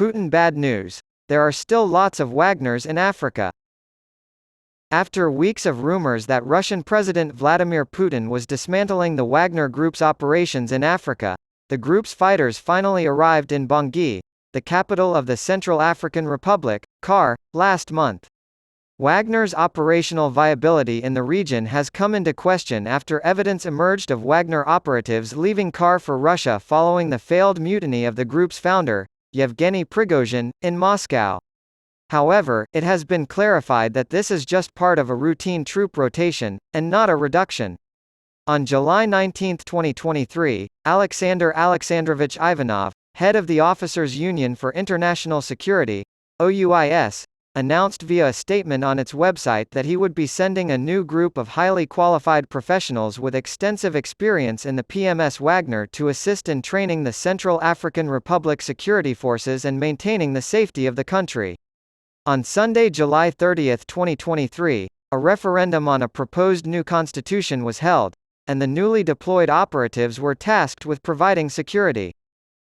Putin bad news. There are still lots of Wagners in Africa. After weeks of rumors that Russian President Vladimir Putin was dismantling the Wagner Group's operations in Africa, the group's fighters finally arrived in Bangui, the capital of the Central African Republic, CAR, last month. Wagner's operational viability in the region has come into question after evidence emerged of Wagner operatives leaving CAR for Russia following the failed mutiny of the group's founder, Yevgeny Prigozhin, in Moscow. However, it has been clarified that this is just part of a routine troop rotation, and not a reduction. On July 19, 2023, Alexander Alexandrovich Ivanov, head of the Officers' Union for International Security, OUIS, announced via a statement on its website that he would be sending a new group of highly qualified professionals with extensive experience in the PMS Wagner to assist in training the Central African Republic security forces and maintaining the safety of the country. On Sunday, July 30, 2023, a referendum on a proposed new constitution was held, and the newly deployed operatives were tasked with providing security.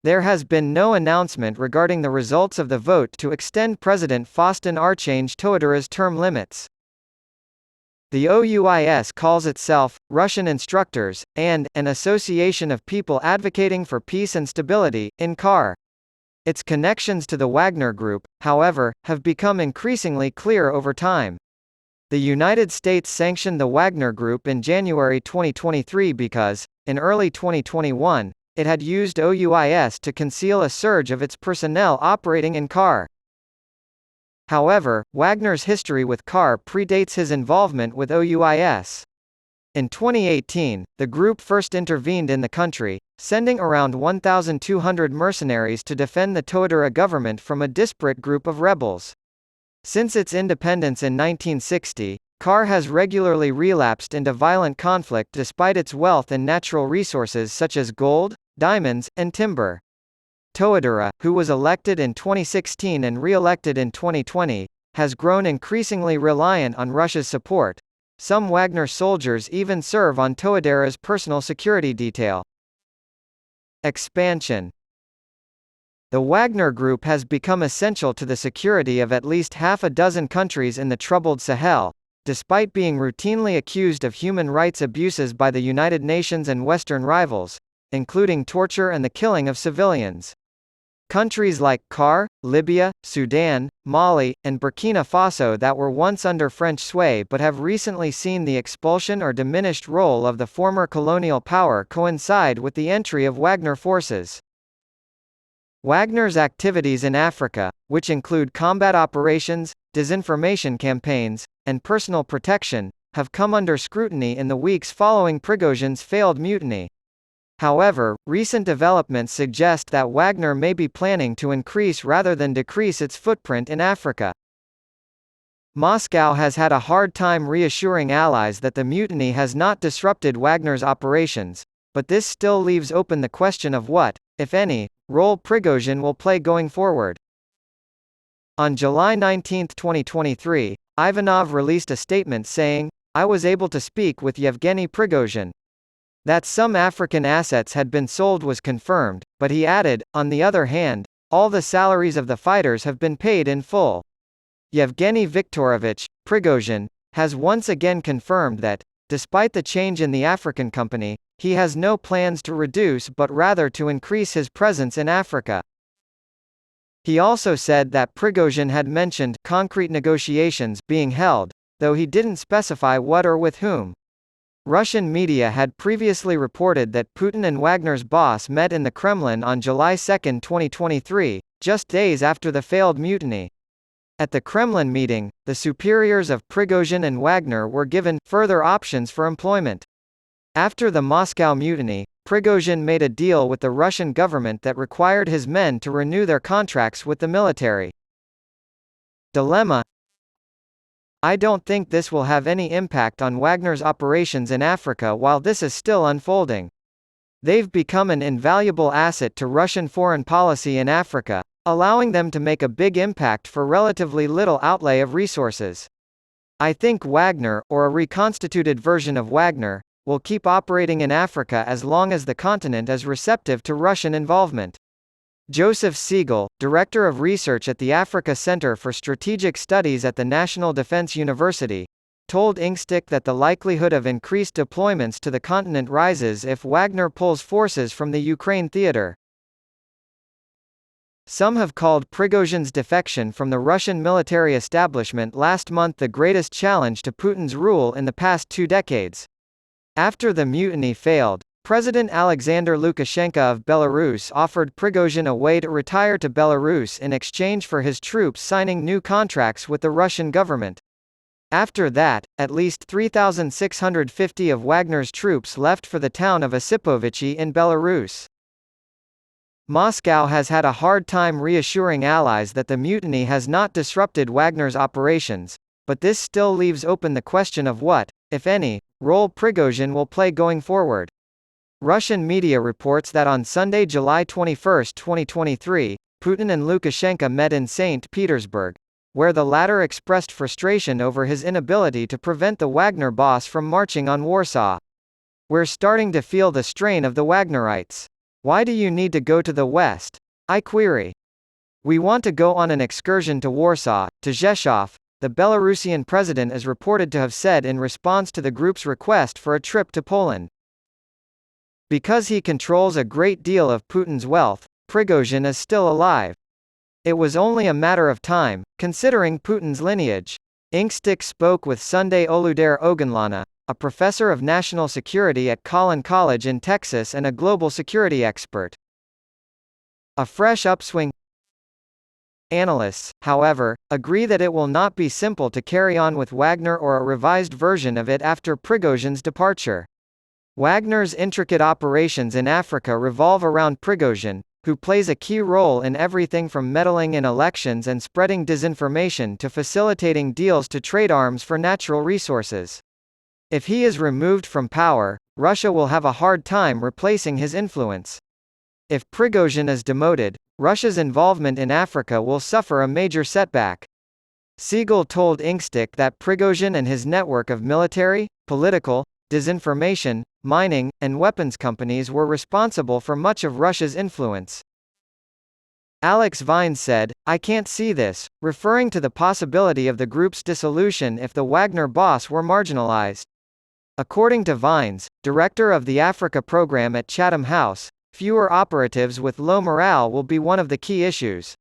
There has been no announcement regarding the results of the vote to extend President Faustin Archange Touadéra's term limits. The OUIS calls itself Russian Instructors and an association of people advocating for peace and stability in CAR. Its connections to the Wagner Group, however, have become increasingly clear over time. The United States sanctioned the Wagner Group in January 2023 because, in early 2021, it had used OUIS to conceal a surge of its personnel operating in CAR. However, Wagner's history with CAR predates his involvement with OUIS. In 2018, the group first intervened in the country, sending around 1,200 mercenaries to defend the Touadéra government from a disparate group of rebels. Since its independence in 1960, CAR has regularly relapsed into violent conflict despite its wealth and natural resources such as gold, diamonds, and timber. Touadéra, who was elected in 2016 and re-elected in 2020, has grown increasingly reliant on Russia's support. Some Wagner soldiers even serve on Touadéra's personal security detail. Expansion. The Wagner Group has become essential to the security of at least half a dozen countries in the troubled Sahel, despite being routinely accused of human rights abuses by the United Nations and Western rivals, including torture and the killing of civilians. Countries like CAR, Libya, Sudan, Mali, and Burkina Faso that were once under French sway but have recently seen the expulsion or diminished role of the former colonial power coincide with the entry of Wagner forces. Wagner's activities in Africa, which include combat operations, disinformation campaigns, and personal protection, have come under scrutiny in the weeks following Prigozhin's failed mutiny. However, recent developments suggest that Wagner may be planning to increase rather than decrease its footprint in Africa. Moscow has had a hard time reassuring allies that the mutiny has not disrupted Wagner's operations, but this still leaves open the question of what, if any, role Prigozhin will play going forward. On July 19, 2023, Ivanov released a statement saying, "I was able to speak with Yevgeny Prigozhin. That some African assets had been sold was confirmed, but he added, on the other hand, all the salaries of the fighters have been paid in full." Yevgeny Viktorovich Prigozhin has once again confirmed that, despite the change in the African company, he has no plans to reduce but rather to increase his presence in Africa. He also said that Prigozhin had mentioned concrete negotiations being held, though he didn't specify what or with whom. Russian media had previously reported that Putin and Wagner's boss met in the Kremlin on July 2, 2023, just days after the failed mutiny. At the Kremlin meeting, the superiors of Prigozhin and Wagner were given further options for employment. After the Moscow mutiny, Prigozhin made a deal with the Russian government that required his men to renew their contracts with the military. Dilemma. I don't think this will have any impact on Wagner's operations in Africa while this is still unfolding. They've become an invaluable asset to Russian foreign policy in Africa, allowing them to make a big impact for relatively little outlay of resources. I think Wagner, or a reconstituted version of Wagner, will keep operating in Africa as long as the continent is receptive to Russian involvement. Joseph Siegel, Director of Research at the Africa Center for Strategic Studies at the National Defense University, told Inkstick that the likelihood of increased deployments to the continent rises if Wagner pulls forces from the Ukraine theater. Some have called Prigozhin's defection from the Russian military establishment last month the greatest challenge to Putin's rule in the past 2 decades. After the mutiny failed, President Alexander Lukashenko of Belarus offered Prigozhin a way to retire to Belarus in exchange for his troops signing new contracts with the Russian government. After that, at least 3,650 of Wagner's troops left for the town of Osipovichi in Belarus. Moscow has had a hard time reassuring allies that the mutiny has not disrupted Wagner's operations, but this still leaves open the question of what, if any, role Prigozhin will play going forward. Russian media reports that on Sunday, July 21, 2023, Putin and Lukashenko met in St. Petersburg, where the latter expressed frustration over his inability to prevent the Wagner boss from marching on Warsaw. "We're starting to feel the strain of the Wagnerites. Why do you need to go to the west? I query. We want to go on an excursion to Warsaw, to Rzeszów," the Belarusian president is reported to have said in response to the group's request for a trip to Poland. Because he controls a great deal of Putin's wealth, Prigozhin is still alive. It was only a matter of time, considering Putin's lineage. Inkstick spoke with Sunday Oludare Ogunlana, a professor of national security at Collin College in Texas and a global security expert. A fresh upswing. Analysts, however, agree that it will not be simple to carry on with Wagner or a revised version of it after Prigozhin's departure. Wagner's intricate operations in Africa revolve around Prigozhin, who plays a key role in everything from meddling in elections and spreading disinformation to facilitating deals to trade arms for natural resources. If he is removed from power, Russia will have a hard time replacing his influence. If Prigozhin is demoted, Russia's involvement in Africa will suffer a major setback. Siegel told Inkstick that Prigozhin and his network of military, political, disinformation, mining, and weapons companies were responsible for much of Russia's influence. Alex Vines said, "I can't see this," referring to the possibility of the group's dissolution if the Wagner boss were marginalized. According to Vines, director of the Africa program at Chatham House, fewer operatives with low morale will be one of the key issues.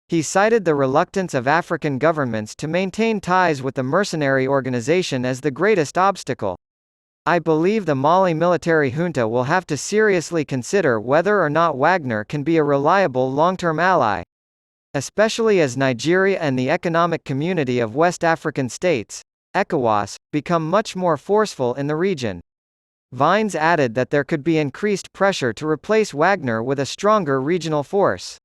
He cited the reluctance of African governments to maintain ties with the mercenary organization as the greatest obstacle. "I believe the Mali military junta will have to seriously consider whether or not Wagner can be a reliable long-term ally, especially as Nigeria and the Economic Community of West African States, ECOWAS, become much more forceful in the region." Vines added that there could be increased pressure to replace Wagner with a stronger regional force.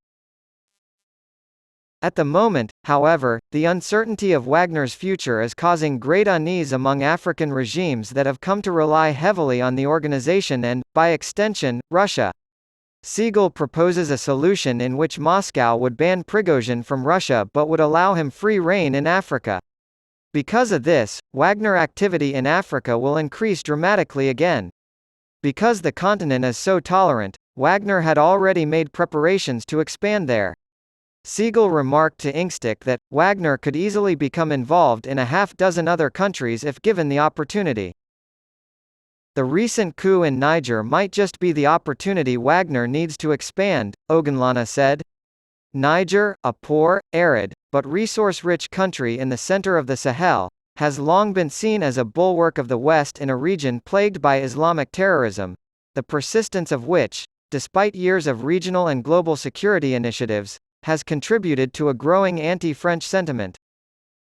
At the moment, however, the uncertainty of Wagner's future is causing great unease among African regimes that have come to rely heavily on the organization and, by extension, Russia. Siegel proposes a solution in which Moscow would ban Prigozhin from Russia but would allow him free rein in Africa. Because of this, Wagner activity in Africa will increase dramatically again. Because the continent is so tolerant, Wagner had already made preparations to expand there. Siegel remarked to Inkstick that Wagner could easily become involved in a half-dozen other countries if given the opportunity. The recent coup in Niger might just be the opportunity Wagner needs to expand, Ogunlana said. Niger, a poor, arid, but resource-rich country in the center of the Sahel, has long been seen as a bulwark of the West in a region plagued by Islamic terrorism, the persistence of which, despite years of regional and global security initiatives, has contributed to a growing anti-French sentiment.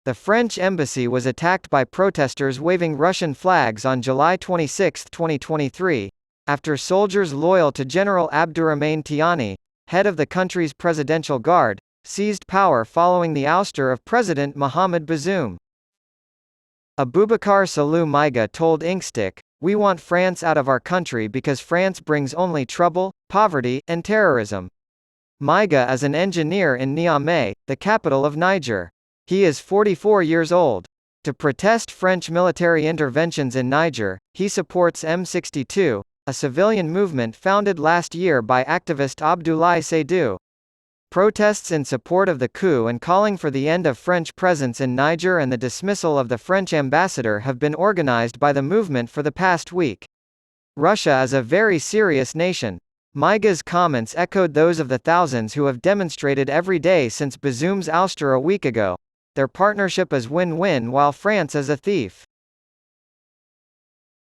The French embassy was attacked by protesters waving Russian flags on July 26, 2023, after soldiers loyal to General Abdourahmane Tiani, head of the country's presidential guard, seized power following the ouster of President Mohamed Bazoum. Abubakar Salou Maiga told Inkstick, "We want France out of our country because France brings only trouble, poverty, and terrorism." Maiga is an engineer in Niamey, the capital of Niger. He is 44 years old. To protest French military interventions in Niger, he supports M62, a civilian movement founded last year by activist Abdoulaye Seydou. Protests in support of the coup and calling for the end of French presence in Niger and the dismissal of the French ambassador have been organized by the movement for the past week. Russia is a very serious nation. Maiga's comments echoed those of the thousands who have demonstrated every day since Bazoum's ouster a week ago. Their partnership is win-win while France is a thief.